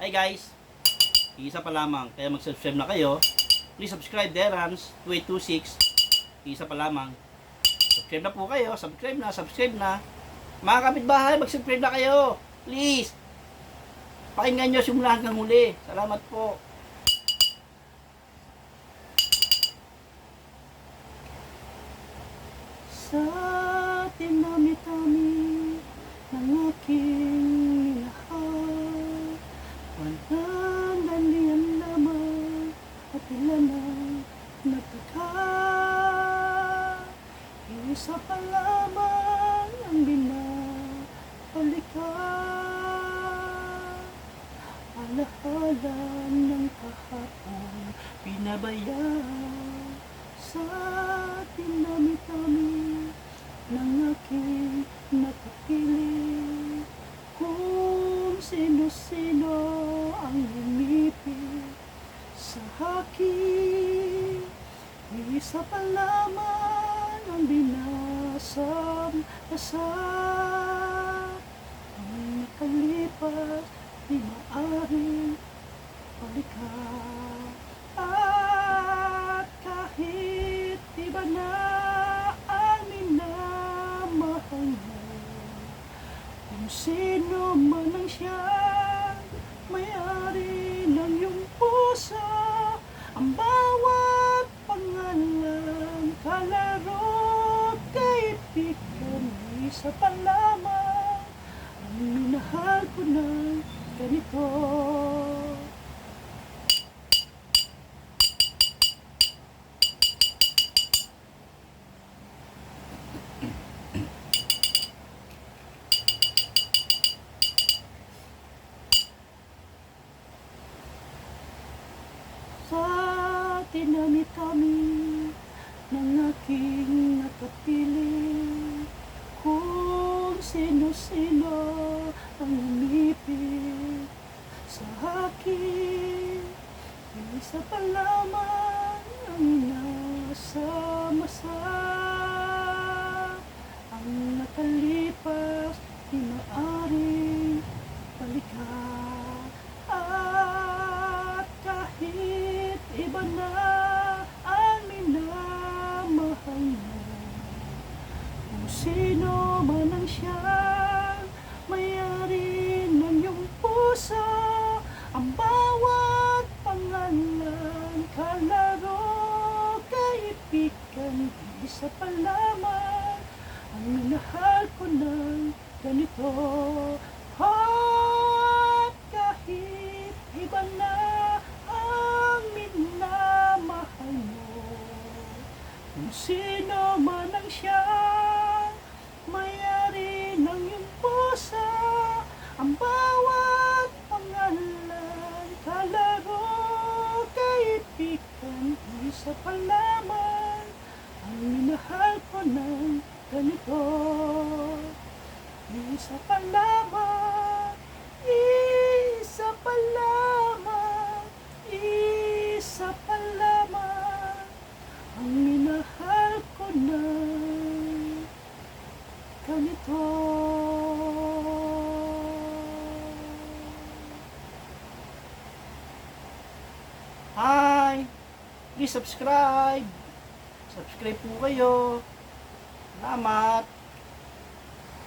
Hi guys, isa pa lamang, kaya mag-subscribe na kayo. Please subscribe, Derans 2826. Isa pa lamang. Subscribe na po kayo, subscribe na. Mga kapitbahay, mag-subscribe na kayo. Please. Pakinggan nyo simula hanggang huli. Salamat po. Sa tinami-tami ng aking minahal, panandalian lamang at ilan ang nagtaka. Isa pa lamang ang binabalikan, alahala ng kahapon pinabayaan. Sa tinami-tami ng aking nakapili, kung sino-sino ang lumipit sa akin, isa pa lamang ang binasam-asam. Ang nakalipas di maaaring balikan, at kahit iba na ang minamahal mo, kung sino man ang siyang may-ari ng iyong puso, ang bawat pangalan, kalaro, kaibigan, isa pa lamang ang minahal ko ng ganito. Sa tinami-tami ng aking nakapili, kung sino-sino ang lumipit sa akin, isa pa lamang ang nasama-sama. Ang nakalipas di maaaring balikan, at kahit iba na ang minamahal mo, kung sino man ang siyang may-ari ng iyong puso, ang bawat pangalan, kalaro, kaibigan, isa pa lamang ang minahal ko ng ganito. At kahit iba na ang minamahal mo, kung sino man ang siyang may-ari ng iyong puso, ang bawat pangalan, kalaro, kaibigan, isa pa lamang ang minahal ko ng ganito. Isa pa lamang, isa pa lamang, isa pa lamang ang minahal ko ng ganito. Hi! Please subscribe! Subscribe po kayo. Salamat!